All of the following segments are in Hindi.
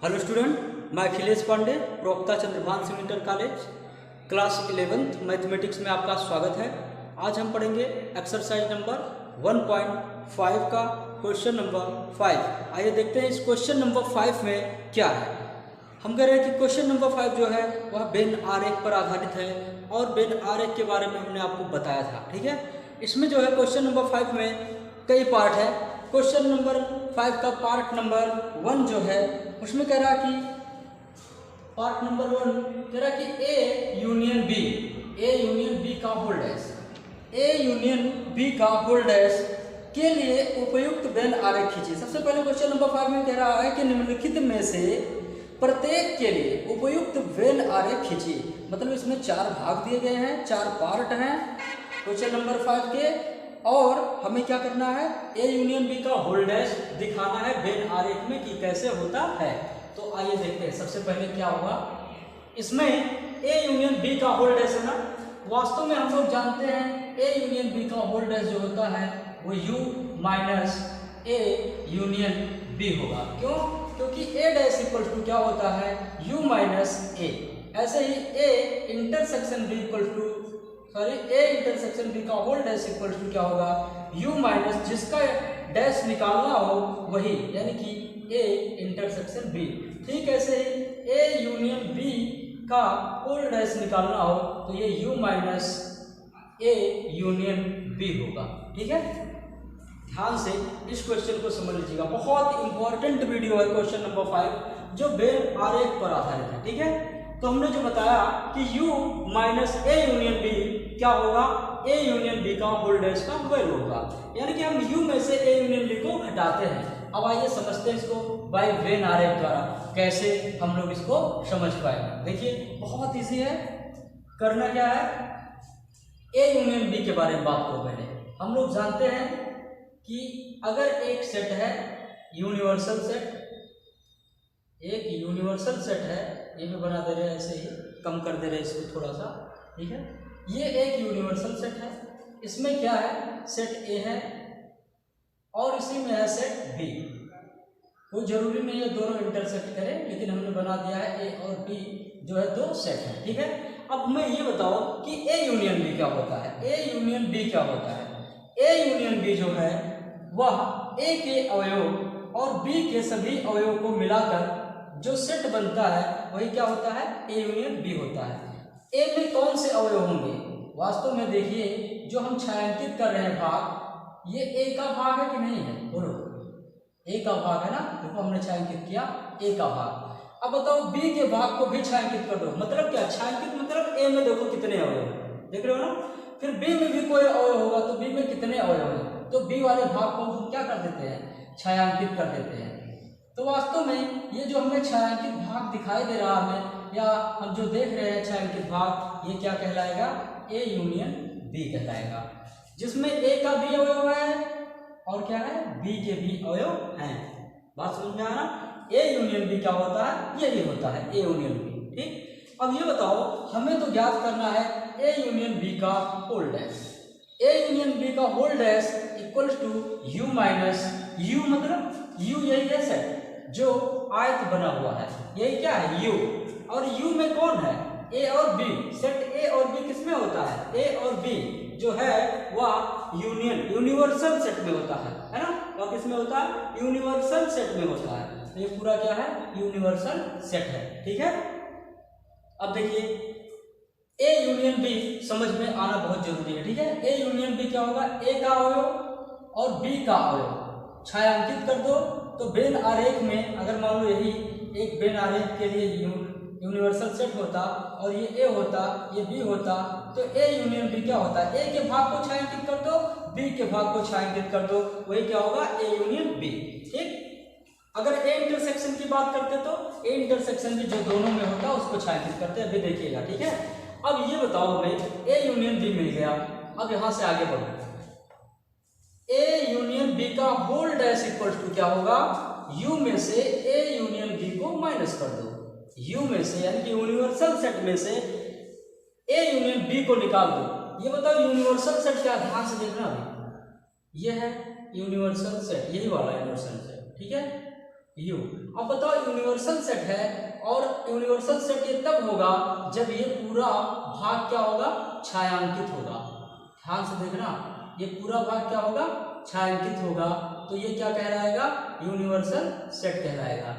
हेलो स्टूडेंट, मैं अखिलेश पांडे, प्रवक्ता Chandrabhan Singh inter college, class 11th mathematics में आपका स्वागत है। आज हम पढ़ेंगे एक्सरसाइज नंबर 1.5 का क्वेश्चन नंबर 5। आइए देखते हैं इस क्वेश्चन नंबर 5 में क्या है। हम कह रहे हैं कि क्वेश्चन नंबर 5 जो है वह वेन आरेख पर आधारित है और वेन आरेख के बारे में हमने आपको बताया था। ठीक है, इसमें जो है क्वेश्चन नंबर 5 में कई पार्ट है। क्वेश्चन नंबर 5 का पार्ट नंबर 1 जो है उसमें कह रहा कि पार्ट नंबर 1 कह रहा कि ए यूनियन बी का whole dash, A union B का होल डैश के लिए उपयुक्त वेन आरेख खींचिए। सबसे पहले क्वेश्चन नंबर 5 में कह रहा है कि निम्नलिखित में से प्रत्येक के लिए उपयुक्त वेन आरेख खींचिए। मतलब इसमें 4 भाग दिए गए हैं, 4 पार्ट हैं क्वेश्चन नंबर 5 के, और हमें क्या करना है, ए यूनियन बी का होल डैश दिखाना है वेन आरेख में कि कैसे होता है। तो आइए देखते हैं। सबसे पहले क्या होगा, इसमें ए यूनियन बी का होल डैश है ना। वास्तव में हम लोग जानते हैं ए यूनियन बी का होल डैश जो होता है वो U minus A union B होगा। क्यों? क्योंकि ए डैश इक्वल टू क्या होता है, यू माइनस ए। ऐसे ही A intersection B equal to A intersection B का होल डैश इक्वल टू क्या होगा, यू माइनस जिसका डैश निकालना हो वही, यानी कि ए इंटरसेक्शन बी। ठीक ऐसे ही ए यूनियन बी का होल डैश निकालना हो तो ये U minus A union B होगा। ठीक है, ध्यान से इस क्वेश्चन को समझ लीजिएगा। बहुत इंपॉर्टेंट वीडियो है क्वेश्चन नंबर 5 जो वेन आरेख पर आधारित है। ठीक है, तो हमने जो बताया कि u minus A union B क्या होगा, ए यूनियन बी का होल डैश का वैल्यू होगा। यानी कि हम u में से ए यूनियन बी को घटाते हैं। अब आइए समझते हैं इसको बाय वेन आरेख द्वारा कैसे हम लोग इसको समझ पाएंगे। देखिए बहुत इजी है। करना क्या है, ए यूनियन बी के बारे में बात करो। पहले हम लोग जानते हैं कि अगर एक सेट है यूनिवर्सल सेट, एक यूनिवर्सल सेट है, ये भी बना दे रहे हैं, ऐसे ही कम कर दे रहे हैं इसको थोड़ा सा। ठीक है, ये एक यूनिवर्सल सेट है। इसमें क्या है, सेट ए है और इसी में है सेट बी। कोई जरूरी नहीं है दोनों इंटरसेक्ट करें, लेकिन हमने बना दिया है ए और बी जो है 2 सेट है। ठीक है, अब हमें ये बताओ कि ए यूनियन बी क्या होता है। ए यूनियन बी क्या होता है, ए यूनियन बी जो है वह ए के अवयव और बी के सभी अवयवों को मिलाकर जो सेट बनता है वही क्या होता है, ए यूनियन बी होता है। ए में कौन से अवयव होंगे, वास्तव में देखिए जो हम छायांकित कर रहे हैं भाग, ये ए का भाग है कि नहीं है, बोलो ए का भाग है ना। देखो हमने छायांकित किया ए का भाग। अब बताओ बी के भाग को भी छायांकित कर दो। मतलब क्या, छायांकित मतलब ए में देखो कितने अवयव हैं, देख रहे हो ना। फिर बी में भी कोई अवयव होगा तो बी में कितने अवयव हैं, तो बी वाले भाग को हम क्या कर देते हैं, छायांकित कर देते हैं। तो वास्तव में ये जो हमें छायांकित भाग दिखाई दे रहा है या हम जो देख रहे हैं छायांकित भाग, ये क्या कहलाएगा, ए यूनियन बी कहलाएगा, जिसमें ए का भी अवयव है और क्या है, बी के भी अवयव हैं। बात समझ में आ रहा, ए यूनियन बी क्या होता है, यही होता है ए यूनियन बी। ठीक, अब ये बताओ हमें तो ज्ञात करना है ए यूनियन बी का whole dash. A union B का whole dash equal to U minus U, मतलब यू यही है सेट जो आयत बना हुआ है, यही क्या है यू, और यू में कौन है, ए और बी। सेट ए और बी किसमें होता है, ए और बी जो है वह यूनिवर्सल सेट में होता है ना। वह किसमें होता है, यूनिवर्सल सेट में होता है। तो ये पूरा क्या है, यूनिवर्सल सेट है। ठीक है, अब देखिए ए यूनियन बी समझ में आना बहुत जरूरी है। ठीक है, ए यूनियन बी क्या होगा, ए का अवयव और बी का अवयव छायांकित कर दो। तो वेन आरेख में अगर मान लो यही एक वेन आरेख के लिए यूनिवर्सल सेट होता और ये ए होता, ये बी होता, तो ए यूनियन बी क्या होता है, ए के भाग को छायांकित कर दो, बी के भाग को छायांकित कर दो, वही क्या होगा, ए यूनियन बी। ठीक, अगर ए इंटरसेक्शन की बात करते तो ए इंटरसेक्शन भी जो दोनों में होता उसको छायांकित करते हैं, अभी देखिएगा। ठीक है, अब ये बताओ हमें ए यूनियन बी मिल गया। अब यहां से आगे बढ़ो, ए यूनियन बी का होल डैश इक्वल टू क्या होगा, यू में से ए यूनियन बी को माइनस कर दो। यू में से यानी कि यूनिवर्सल सेट में से ए यूनियन बी को निकाल दो। ये बताओ यूनिवर्सल सेट क्या, ध्यान से देखना। अभी ये है यूनिवर्सल सेट, यही वाला यूनिवर्सल सेट। ठीक है, यू। अब बताओ यूनिवर्सल सेट है, और यूनिवर्सल सेट ये तब होगा जब ये पूरा भाग क्या होगा, छायांकित होगा। ध्यान से देखना, ये पूरा भाग क्या होगा, छायांकित होगा, तो ये क्या कहलाएगा, यूनिवर्सल सेट कहलाएगा।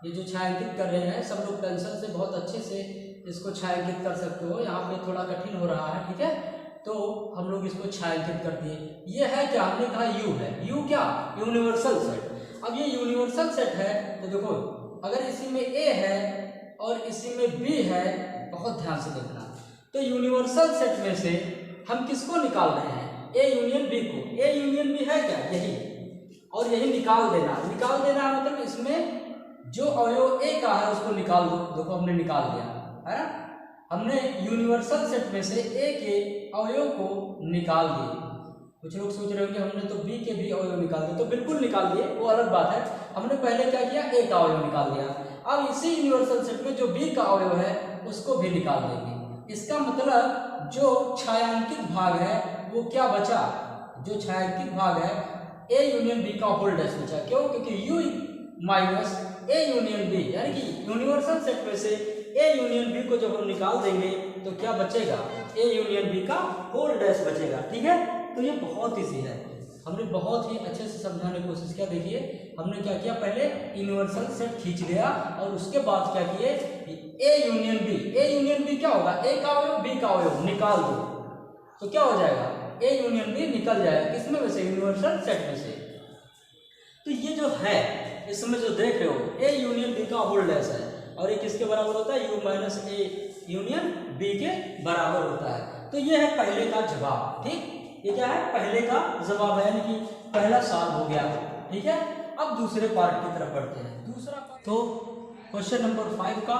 ये जो छायांकित कर रहे हैं सब लोग पेंसिल से बहुत अच्छे से इसको छायांकित कर सकते हो, यहाँ पे थोड़ा कठिन हो रहा है, ठीक है, तो हम लोग इसको छायांकित कर दिए। ये है क्या, हमने कहा यू है, यू क्या, यूनिवर्सल सेट। अब ये यूनिवर्सल सेट है, तो देखो अगर इसी में ए है और इसी में बी है, बहुत ध्यान से देखना, तो यूनिवर्सल सेट में से हम किसको निकाल रहे हैं, ए यूनियन बी को। ए यूनियन बी है क्या, यही, और यही निकाल देना। निकाल देना मतलब इसमें जो अवयव ए का है उसको निकाल दो। देखो हमने निकाल दिया है ना, हमने यूनिवर्सल सेट में से ए के अवयव को निकाल दिए। कुछ लोग सोच रहे होंगे हमने तो बी के भी अवयव निकाल दिए, तो बिल्कुल निकाल दिए, वो अलग बात है। हमने पहले क्या किया, ए का अवयव निकाल दिया। अब इसी यूनिवर्सल सेट में जो बी का अवयव है उसको भी निकाल देंगे। इसका मतलब जो छायांकित भाग है वो क्या बचा, जो छायांकित भाग है ए यूनियन बी का होल डैश बचा। क्यों, क्योंकि U minus A union B, यानी कि यूनिवर्सल सेट में से ए यूनियन बी को जब हम निकाल देंगे तो क्या बचेगा, ए यूनियन बी का होल डैश बचेगा। ठीक है, तो ये बहुत ईजी है, हमने बहुत ही अच्छे से समझाने की कोशिश किया। देखिए हमने क्या किया, पहले यूनिवर्सल सेट खींच लिया और उसके बाद क्या किए, A union B. A union B क्या होगा, ए का अवयव बी का अवयव निकाल दो, तो क्या हो जाएगा, ए यूनियन बी निकल जाएगा। किसमें में से, यूनिवर्सल सेट में से। तो ये जो है इसमें जो देख रहे हो, ए यूनियन बी का होल डैश है, और ये किसके बराबर होता है, U minus A union B के बराबर होता है। तो ये है पहले का जवाब। ठीक, ये क्या है, पहले का जवाब है, यानी कि पहला सवाल हो गया। ठीक है, अब दूसरे पार्ट की तरफ बढ़ते हैं। दूसरा पार्ट, तो क्वेश्चन नंबर 5 का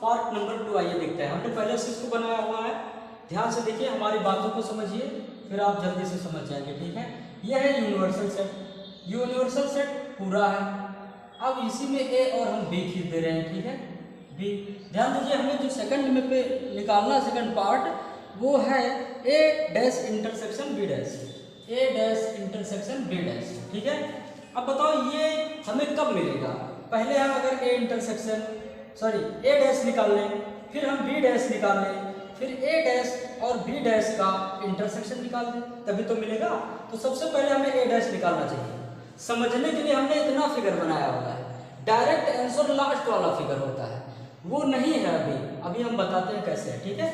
पार्ट नंबर 2 आइए देखते हैं। हमने पहले से इसको बनाया हुआ है, ध्यान से देखिए, हमारी बातों को समझिए, फिर आप जल्दी से समझ जाएंगे। ठीक है, यह है यूनिवर्सल सेट। यूनिवर्सल सेट पूरा है। अब इसी में ए और हम बी खींच दे रहे हैं। ठीक है, बी। ध्यान दीजिए, हमें जो सेकंड में पे निकालना, सेकंड पार्ट, वो है ए डैश इंटरसेक्शन बी डैश, ए डैश इंटरसेक्शन बी डैश। ठीक है, अब बताओ ये हमें कब मिलेगा। पहले हम अगर ए इंटरसेक्शन ए डैश निकाल लें, फिर हम बी डैश निकाल लें, फिर ए डैश और बी डैश का इंटरसेक्शन निकाल दें, तभी तो मिलेगा। तो सबसे पहले हमें ए डैश निकालना चाहिए। समझने के लिए हमने इतना फिगर बनाया होता है, डायरेक्ट आंसर लास्ट वाला फिगर होता है, वो नहीं है अभी हम बताते हैं कैसे है। ठीक है,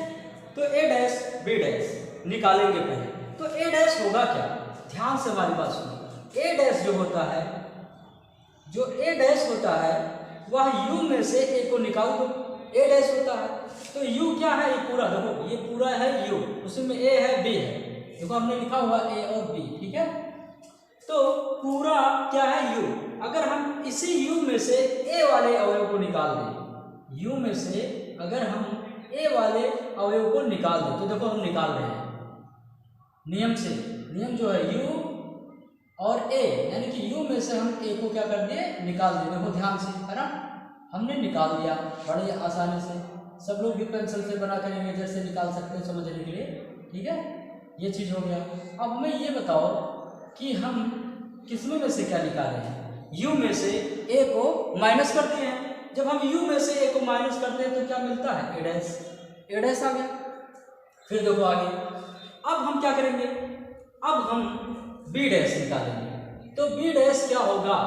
तो ए डैश बी डैश निकालेंगे पहले। तो ए डैश होगा क्या, ध्यान से हमारी बात सुनिए। ए डैश जो होता है, जो ए डैश होता है वह यू में से ए को निकाल दो, ए डैश होता है। तो यू क्या है, ये पूरा देखो, ये पूरा है यू, उसमें ए है बी है, देखो हमने लिखा हुआ ए और बी। ठीक है, तो पूरा क्या है यू। अगर हम इसी यू में से ए वाले अवयव को निकाल दें, यू में से अगर हम ए वाले अवयव को निकाल दें, तो देखो हम निकाल रहे हैं नियम से। नियम जो है यू और ए, यानी कि यू में से हम ए को क्या कर दिए, निकाल दिए। देखो ध्यान से, है ना, हमने निकाल दिया बड़े आसानी से। सब लोग भी पेंसिल से बना कर इमेजर से निकाल सकते हैं समझने के लिए। ठीक है, ये चीज हो गया। अब हमें ये बताओ कि हम किसमें में से क्या निकाले हैं, यू में से ए को माइनस करते हैं। जब हम यू में से ए को माइनस करते हैं तो क्या मिलता है, ए डैश, ए डैश आ गया। फिर देखो आगे, अब हम क्या करेंगे, अब हम बी डैश निकालेंगे। तो बी डैश क्या होगा,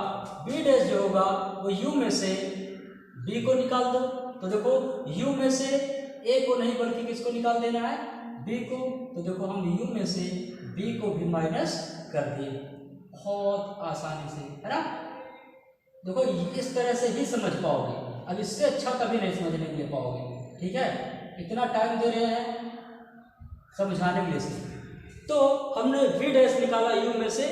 बी डैश जो होगा वो यू में से बी को निकाल दो। तो देखो यू में से ए को नहीं बल्कि किसको निकाल देना है, बी को। तो देखो हम यू में से बी को भी माइनस कर दिए, बहुत आसानी से, है ना। देखो इस तरह से ही समझ पाओगे, अब इससे अच्छा कभी नहीं समझने के लिए पाओगे। ठीक है, इतना टाइम दे रहे हैं समझाने के लिए। तो हमने बी डैश निकाला यू में से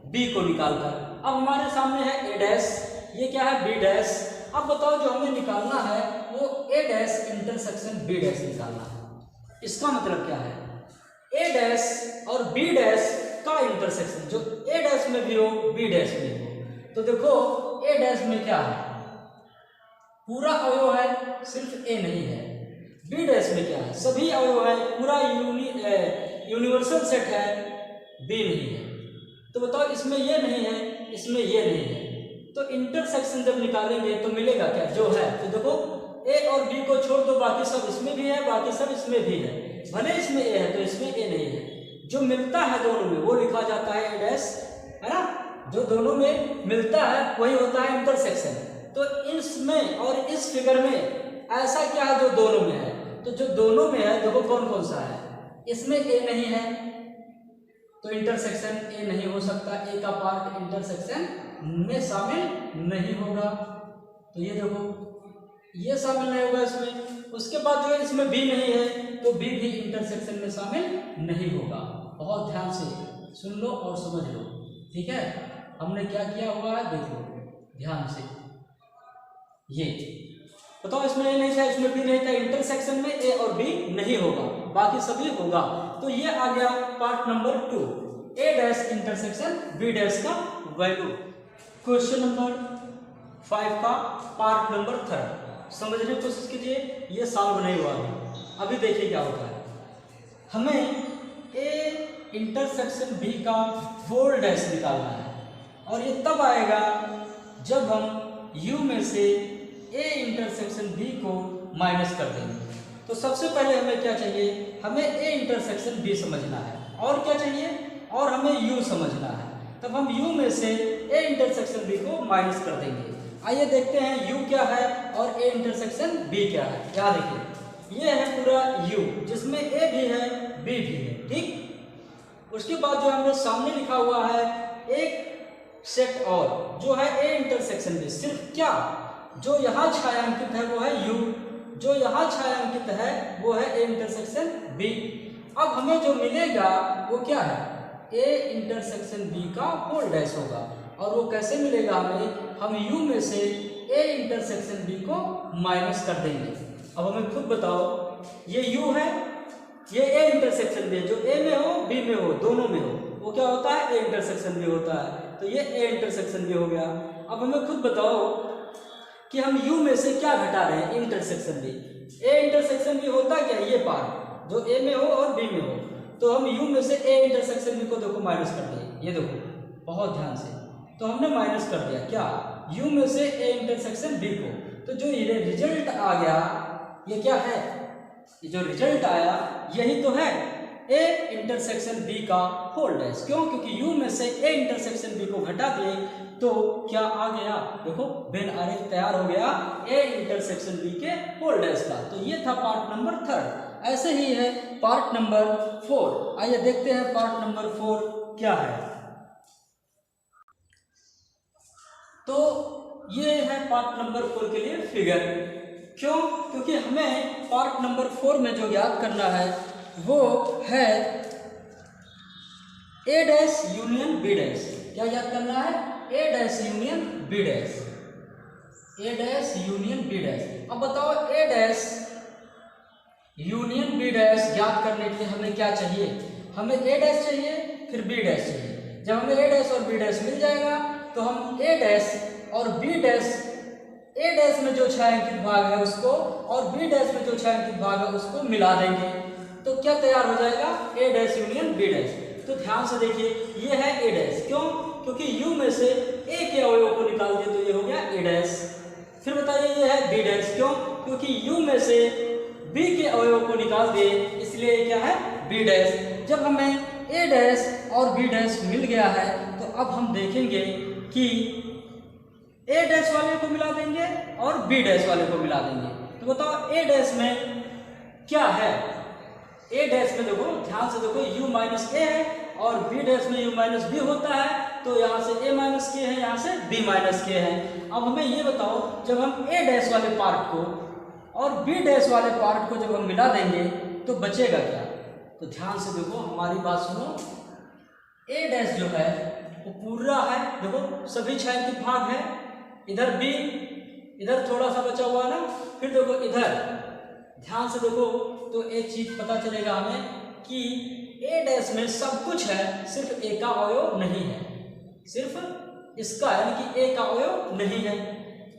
बी को निकालकर। अब हमारे सामने है ए डैश, ये क्या है, बी डैश। अब बताओ जो हमें निकालना है वो ए डैश इंटरसेक्शन बी डैश निकालना है। इसका मतलब क्या है, ए डैश और बी डैश का इंटरसेक्शन, जो ए डैश में भी हो बी डैश में हो। तो देखो ए डैश में क्या है, पूरा अवयव है, सिर्फ ए नहीं है। बी डैश में क्या है, सभी अवयव है, पूरा यूनिवर्सल सेट है, बी नहीं है। तो बताओ इसमें ये नहीं है, इसमें ये नहीं है, तो इंटरसेक्शन जब निकालेंगे तो मिलेगा क्या, जो है तो देखो ए और बी को छोड़ दो, बाकी सब इसमें भी है, बाकी सब इसमें भी है, भले इसमें ए है तो इसमें ए नहीं है। जो मिलता है दोनों में वो लिखा जाता है ए डैश, है ना, जो दोनों में मिलता है वही होता है इंटरसेक्शन। तो इसमें और इस फिगर में ऐसा क्या है जो दोनों में है, तो जो दोनों में है देखो कौन कौन सा है, इसमें ए नहीं है तो इंटरसेक्शन ए नहीं हो सकता, ए का पार्ट इंटरसेक्शन में शामिल नहीं होगा। तो ये देखो ये शामिल नहीं होगा इसमें। उसके बाद जो है इसमें बी नहीं है तो बी भी इंटरसेक्शन में शामिल नहीं होगा। बहुत ध्यान से सुन लो और समझ लो, ठीक है। हमने क्या किया हुआ है देखो ध्यान से, ये बताओ इसमें ए नहीं था, इसमें बी नहीं था, इंटरसेक्शन में ए और बी नहीं होगा, बाकी सभी होगा। तो ये आ गया पार्ट नंबर 2, ए डैश इंटरसेक्शन बी डैश का वैल्यू। क्वेश्चन नंबर 5 का पार्ट नंबर 3 समझने की कोशिश कीजिए, ये सॉल्व नहीं हुआ अभी देखिए क्या होता है। हमें ए इंटरसेक्शन बी का होल डैश निकालना है और ये तब आएगा जब हम यू में से ए इंटरसेक्शन बी को माइनस कर देंगे। तो सबसे पहले हमें क्या चाहिए, हमें ए इंटरसेक्शन बी समझना है, और क्या चाहिए, और हमें यू समझना है। तब हम यू में से ए इंटरसेक्शन बी को माइनस कर देंगे। आइए देखते हैं यू क्या है और ए इंटरसेक्शन बी क्या है। क्या देखिए ये है पूरा यू जिसमें ए भी है बी भी है, ठीक। उसके बाद जो हमने सामने लिखा हुआ है एक सेट और जो है ए इंटरसेक्शन बी, सिर्फ क्या जो यहाँ छायांकित है वो है यू, जो यहाँ छायांकित है वो है ए इंटरसेक्शन बी। अब हमें जो मिलेगा वो क्या है, ए इंटरसेक्शन बी का होल डैश होगा। और वो कैसे मिलेगा हमें, हम यू में से ए इंटरसेक्शन बी को माइनस कर देंगे। अब हमें खुद बताओ, ये यू है, ये ए इंटरसेक्शन बी है, जो ए में हो बी में हो दोनों में हो वो क्या होता है, ए इंटरसेक्शन बी होता है। तो ये ए इंटरसेक्शन बी हो गया। अब हमें खुद बताओ कि हम यू में से क्या घटा रहे हैं, intersection B. A intersection B होता क्या, ये पार्ट जो ए में हो और बी में हो, तो हम यू में से ए इंटरसेक्शन बी को देखो माइनस कर दिए, ये देखो बहुत ध्यान से, तो हमने माइनस कर दिया क्या, यू में से ए इंटरसेक्शन बी को। तो जो ये रिजल्ट आ गया ये क्या है, ये जो रिजल्ट आया यही तो है ए इंटरसेक्शन बी का होल डैश। क्यों, क्योंकि यू में से ए इंटरसेक्शन बी को घटा दिए तो क्या आ गया, देखो वेन आरेख तैयार हो गया ए इंटरसेक्शन बी के होल डैश का। तो ये था पार्ट नंबर 3। ऐसे ही है पार्ट नंबर 4। आइए देखते हैं पार्ट नंबर 4 क्या है। तो ये है पार्ट नंबर 4 के लिए फिगर। क्यों, क्योंकि हमें पार्ट नंबर 4 में जो याद करना है वो है ए डैश यूनियन बी डैश। क्या याद करना है, ए डैश यूनियन बी डैश, ए डैश यूनियन बी डैश। अब बताओ ए डैश यूनियन बी डैश ज्ञात करने के लिए हमें क्या चाहिए, हमें ए डैश चाहिए फिर बी डैश चाहिए। जब हमें ए डैश और बी डैश मिल जाएगा तो हम ए डैश और बी डैश, ए डैश में जो छायांकित भाग है उसको और बी डैश में जो छायांकित भाग है उसको मिला देंगे। तो क्या तैयार हो जाएगा, ए डैश यूनियन बी डैश। तो ध्यान से देखिए ये है ए डैश, क्यों, क्योंकि यू में से ए के अवयव को निकाल दिए तो ये हो गया ए डैश। फिर बताइए ये है बी डैश, क्यों, क्योंकि यू में से बी के अवयव को निकाल दिए इसलिए क्या है बी डैश। जब हमें ए डैश और बी डैश मिल गया है तो अब हम देखेंगे कि ए डैश वाले को मिला देंगे और बी डैश वाले को मिला देंगे। तो बताओ ए डैश में क्या है, ए डैश में देखो ध्यान से देखो u माइनस ए है और बी डैश में u माइनस बी होता है, तो यहाँ से a माइनस के है, यहाँ से b माइनस के है। अब हमें ये बताओ जब हम a डैश वाले पार्ट को और b डैश वाले पार्ट को जब हम मिला देंगे तो बचेगा क्या। तो ध्यान से देखो हमारी बात सुनो, a डैश जो है वो पूरा है, देखो सभी छायांकित भाग है, इधर b, इधर थोड़ा सा बचा हुआ है ना, फिर देखो इधर ध्यान से देखो तो एक चीज पता चलेगा हमें कि ए डैश में सब कुछ है, सिर्फ ए का अवयव नहीं है, सिर्फ इसका यानी कि ए का अवयव नहीं है।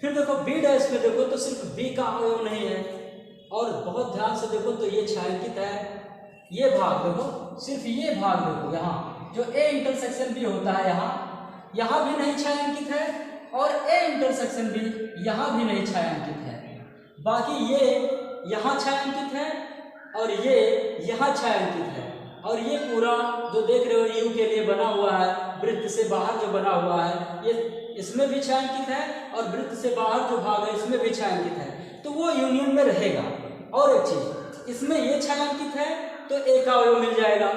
फिर देखो बी डैश में देखो तो सिर्फ बी का अवयव नहीं है, और बहुत ध्यान से देखो तो ये छायांकित है, ये भाग देखो सिर्फ ये भाग देखो यहाँ जो ए इंटरसेक्शन बी होता है यहाँ भी नहीं छायांकित है, और ए इंटरसेक्शन बी यहाँ भी नहीं छायांकित है, बाकी ये यहाँ छायांकित है और ये यहाँ छायांकित है, और ये पूरा जो देख रहे हो यू के लिए बना हुआ है, वृत्त से बाहर जो बना हुआ है ये इसमें भी छायांकित है, और वृत्त से बाहर जो भाग है इसमें भी छायांकित है, तो वो यूनियन में रहेगा। और एक चीज, इसमें ये छायांकित है तो ए का अवयव मिल जाएगा,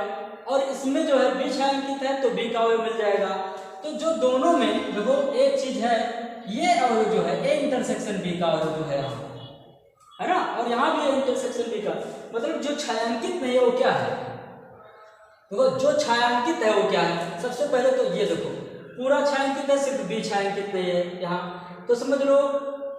और इसमें जो है बी छायांकित है तो बी का अवयव मिल जाएगा। तो जो दोनों में देखो एक चीज है, ये अवयव जो है ए इंटरसेक्शन बी का अवयव जो है यहाँ है ना, और यहाँ भी इंटरसेक्शन बी का, मतलब जो छायांकित नहीं है वो क्या है, देखो जो छायांकित है वो क्या है। सबसे पहले तो ये देखो पूरा छायांकित है, सिर्फ बी छायांकित नहीं है यहाँ, तो समझ लो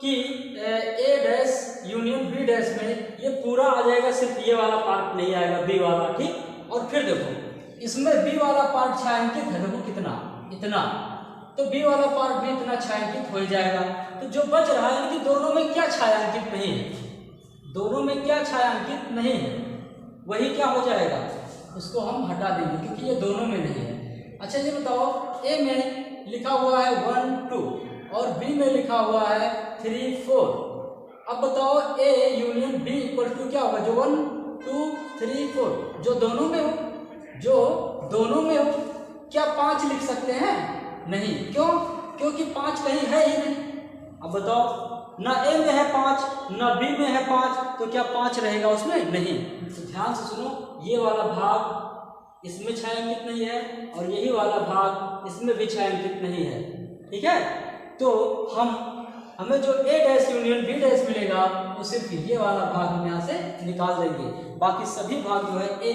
कि ए डैश यूनियन बी डैश में ये पूरा आ जाएगा, सिर्फ ये वाला पार्ट नहीं आएगा, बी वाला, ठीक। और फिर देखो इसमें बी वाला पार्ट छायांकित है, देखो कितना, इतना, तो बी वाला पार्ट भी इतना छायांकित हो जाएगा। तो जो बच रहा है कि दोनों में क्या छायांकित नहीं है, दोनों में क्या छायांकित नहीं है, वही क्या हो जाएगा, उसको हम हटा देंगे क्योंकि ये दोनों में नहीं है। अच्छा ये बताओ, ए में लिखा हुआ है 1 2 और बी में लिखा हुआ है 3 4। अब बताओ A union B equal to क्या होगा, जो 1 2 3 4 जो दोनों में हो, जो दोनों में हो, क्या 5 लिख सकते हैं? नहीं, क्यों? क्योंकि 5 कहीं है ही नहीं। अब बताओ, ना ए में है 5 ना बी में है 5, तो क्या 5 रहेगा उसमें? नहीं। तो ध्यान से सुनो, ये वाला भाग इसमें छायांकित नहीं है और यही वाला भाग इसमें भी छायांकित नहीं है, ठीक है। तो हमें जो ए डैश यूनियन बी डैश मिलेगा वो सिर्फ ये वाला भाग हम यहाँ से निकाल देंगे, बाकी सभी भाग जो है ए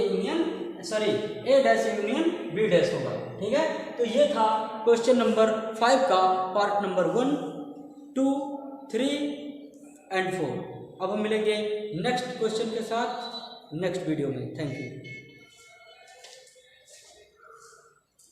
डैश यूनियन बी डैश होगा, ठीक है। तो ये था क्वेश्चन नंबर 5 का पार्ट नंबर 1 2 3 एंड 4। अब हम मिलेंगे नेक्स्ट क्वेश्चन के साथ नेक्स्ट वीडियो में। Thank you.